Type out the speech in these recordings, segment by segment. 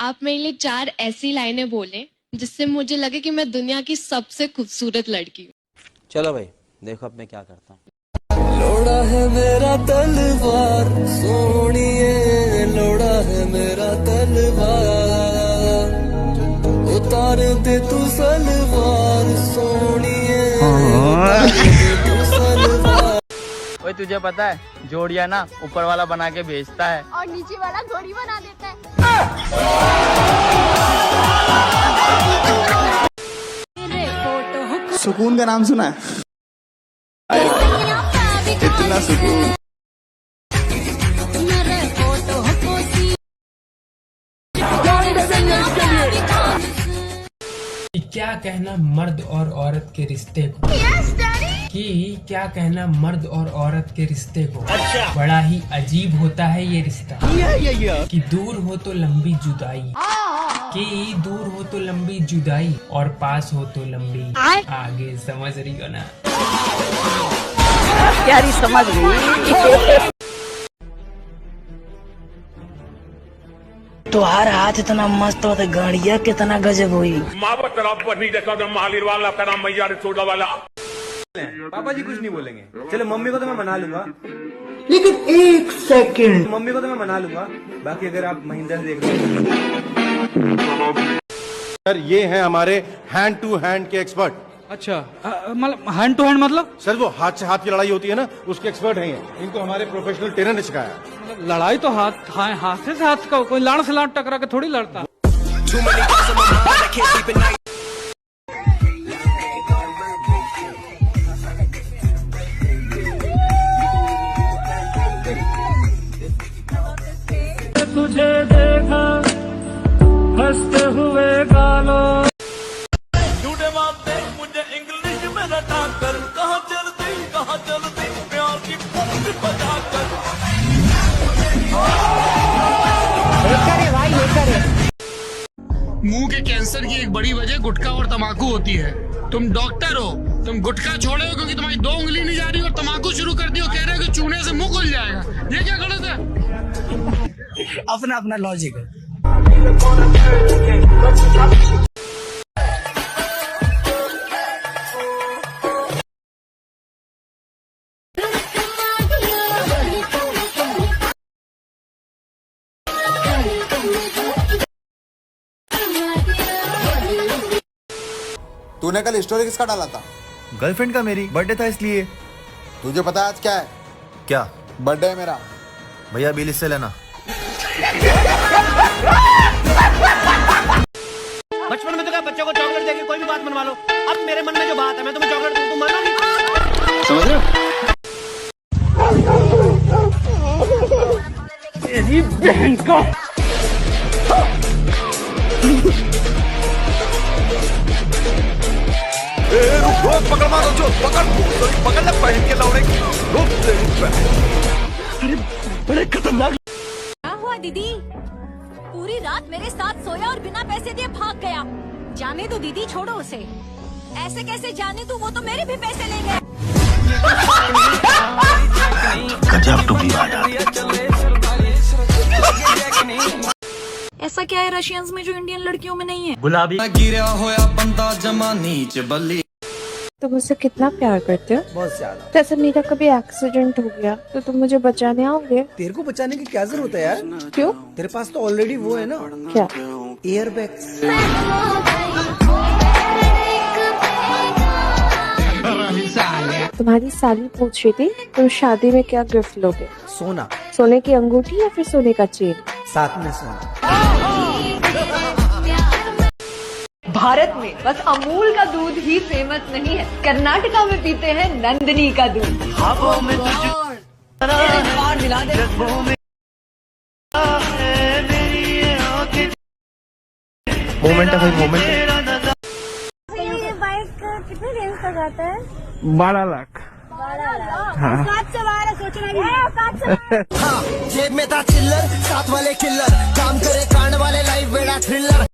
आप मेरे लिए 4 ऐसी लाइनें बोले जिससे मुझे लगे कि मैं दुनिया की सबसे खूबसूरत लड़की हूँ। चलो भाई देखो अब मैं क्या करता हूँ। लोड़ा है मेरा तलवार सोनिए, लोड़ा है मेरा तलवार, उतार दे तू सलवार सोनिए, उतार दे तू सलवार। ओए तुझे पता है जोड़िया ना ऊपर वाला बना के भेजता है और नीचे वाला घोड़ी बना देता है। सुकून का नाम सुना है? इतना सुकून। क्या कहना मर्द और औरत के रिश्ते को, कि क्या कहना मर्द और औरत के रिश्ते को। अच्छा। बड़ा ही अजीब होता है ये रिश्ता, कि दूर हो तो लंबी जुदाई, कि दूर हो तो लंबी जुदाई और पास हो तो लंबी आगे। समझ रही हो ना? यारी समझ गई। तुहार हाथ इतना मस्त होता, गाड़िया कितना गजब हुई। पापा जी कुछ नहीं बोलेंगे, चलो मम्मी को तो मैं मना लूंगा, लेकिन एक सेकंड, मम्मी को तो मैं मना लूंगा, बाकी अगर आप महिंद्रा से देख रहे हो। सर ये हैं हमारे हैंड टू हैंड के एक्सपर्ट। अच्छा मतलब हैंड टू हैंड मतलब? सर वो हाथ से हाथ की लड़ाई होती है ना, उसके एक्सपर्ट हैं ये। इनको हमारे प्रोफेशनल ट्रेनर ने सिखाया। मतलब लड़ाई तो हाथ से हाथ का, कोई लाड़ से लाड़ टकरा के थोड़ी लड़ता। तुझे देखा हंसते हुए गालों, झूठे मारते मुझे इंग्लिश में रटा कर, कहाँ चलती प्यार की फूट बजा कर। मुंह के कैंसर की एक बड़ी वजह गुटखा और तंबाकू होती है। तुम डॉक्टर हो, तुम गुटखा छोड़े हो क्योंकि तुम्हारी 2 उंगली नहीं जा रही और तंबाकू शुरू कर दी और कह रहे हो कि चूने से मुंह खुल जाएगा। ये क्या गलत है? अपना अपना लॉजिक है। तूने कल स्टोरी किसका डाला था? गर्लफ्रेंड का, मेरी बर्थडे था इसलिए। तुझे पता है आज क्या है? क्या? बर्थडे है मेरा। भैया बिल इससे लेना। बचपन में तो क्या बच्चों को चॉकलेट देके कोई भी बात मनवा लो। अब मेरे मन में जो बात है मैं तुम्हें चॉकलेट दूं, तुम मानोगी? समझ रहे हो? तेरी बहन का पकड़ मारो जो पकड़ ले पहन के लौड़े। अरे बड़े खतरनाक। क्या हुआ दीदी? पूरी रात मेरे साथ सोया और बिना पैसे दिए भाग गया। जाने दो दीदी, छोड़ो उसे। ऐसे कैसे जाने दूं? वो तो मेरे भी पैसे लेंगे। गजब टुकड़ी बाजा। ऐसा क्या है रशियंस में जो इंडियन लड़कियों में नहीं है? गुलाबी। गिरा होया बंदा जमा नीच बल्ली। तुम मुझसे कितना प्यार करते हो? बहुत ज्यादा। जैसे मेरा कभी एक्सीडेंट हो गया तो तुम मुझे बचाने आओगे? तेरे को बचाने की क्या जरूरत है यार? क्यों? तेरे पास तो ऑलरेडी वो है ना। क्या? एयरबैग। तुम्हारी साली पूछ रही थी तुम शादी में क्या गिफ्ट लोगे? सोना। सोने की अंगूठी या फिर सोने का चेन? साथ में सोना। भारत में बस अमूल का दूध ही फेमस नहीं है, कर्नाटका में पीते हैं नंदिनी का दूध। मोमेंट है भाई, मोमेंट है। ये बाइक कितने रेंज तक आता है? 12 लाख। 12 लाख। हाँ। 7 से 12 सोचना भी। हाँ, जेब में था चिल्लर, साथ वाले किल्लर, काम करे कांड वाले लाइफ बेड़ा थ्रिलर।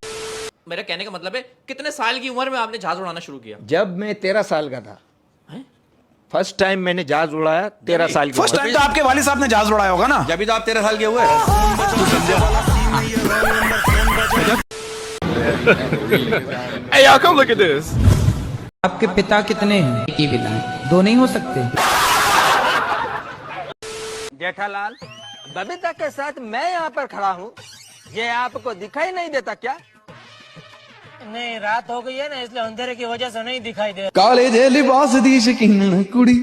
मेरा कहने का मतलब है कितने साल की उम्र में आपने जहाज उड़ाना शुरू किया? जब मैं 13 साल का था। फर्स्ट टाइम मैंने जहाज उड़ाया 13 साल की। फर्स्ट टाइम तो आपके वालिद साहब ने जहाज उड़ाया होगा ना? जब भी तो आप 13 साल के हुए। Hey, y'all, come look at this. आपके पिता कितने हैं? एक ही पिता है, दो नहीं हो सकते? जेठालाल, बबीता के साथ मैं यहाँ पर खड़ा हूँ, ये आपको दिखाई नहीं देता क्या? नहीं, रात हो गई है ना, इसलिए अंधेरे की वजह से नहीं दिखाई दे। काले दे लिबास दी शकीन कुड़ी।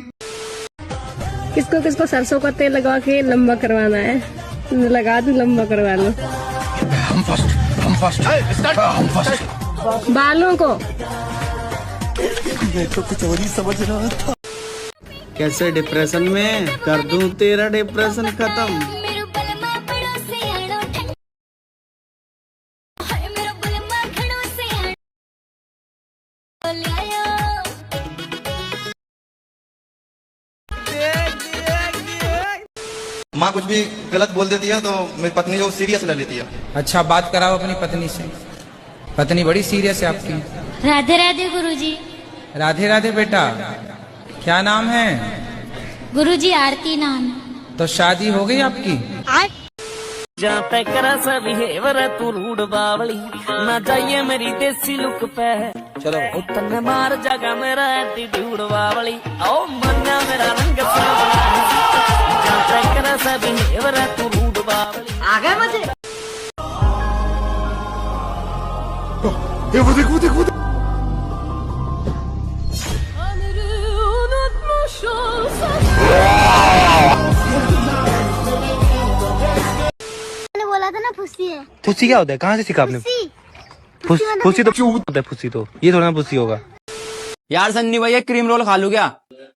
किसको किसको सरसों का तेल लगा के लंबा करवाना है, लगा दूं, लंबा करवा लो। हम फर्स्ट। बालों को मैं तो कुछ और ही समझ रहा था। कैसे डिप्रेशन में कर दूं तेरा डिप्रेशन खत्म। माँ कुछ भी गलत बोल देती है तो मेरी पत्नी जो सीरियस ले लेती है। अच्छा, बात कराओ अपनी पत्नी से। पत्नी बड़ी सीरियस है आपकी। राधे राधे गुरुजी। राधे राधे बेटा, क्या नाम है? गुरुजी आरती नाम। तो शादी हो गई आपकी? जहाँ पे करा सा बिहेवर तू रूड बावली, ना जाइए मेरी देसी लुक पे। चलो उतने मार जगह मेरा एटीट्यूड बावली, ओ मन्ना मेरा रंग सावली। जहाँ पे करा सा बिहेवर तू रूड बावली। आ गए मजे। वो देखो बोला था ना फुस्सी है। फुस्सी क्या होता है? कहाँ से सीखा आपने? फुस्सी तो क्यों होता है? फुस्सी तो ये थोड़ा ना फुस्सी होगा। यार सन्नी भैया क्रीम रोल खा लूं क्या?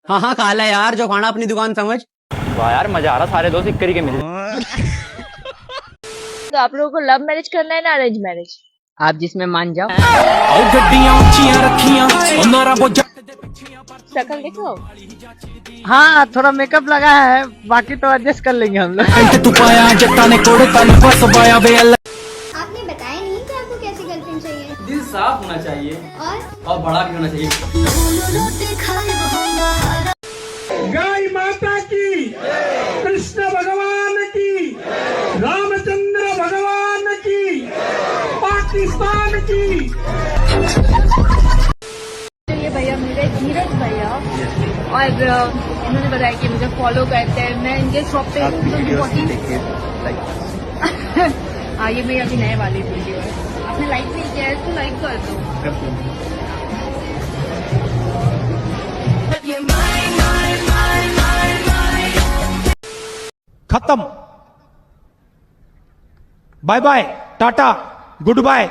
हाँ खा ले यार, जो खाना अपनी दुकान समझ। वाह यार, मजा आ रहा, सारे दोस्त इक्करी के मिले। तो आप लोगों को लव मैरिज करना है ना अरेंज मैरिज? आप जिसमें मान जाओ। शक्ल देखो। हाँ, थोड़ा मेकअप लगा है, बाकी तो एडजस्ट कर लेंगे हम लोग। आपने बताया नहीं कि आपको कैसी गर्लफ्रेंड चाहिए? दिल साफ होना चाहिए और बड़ा भी होना चाहिए। गाय माता की, कृष्ण भगवान की, रामचंद्र भगवान की, पाकिस्तान की। ये भैया मेरे धीरज भैया, और इन्होंने बताया कि मुझे फॉलो करते हैं। मैं इनके शॉप पे हाँ, ये मेरी अभी नए वाली वीडियो है। आपने लाइक नहीं किया है तो लाइक कर दो। खत्म। Bye bye, tata, good bye.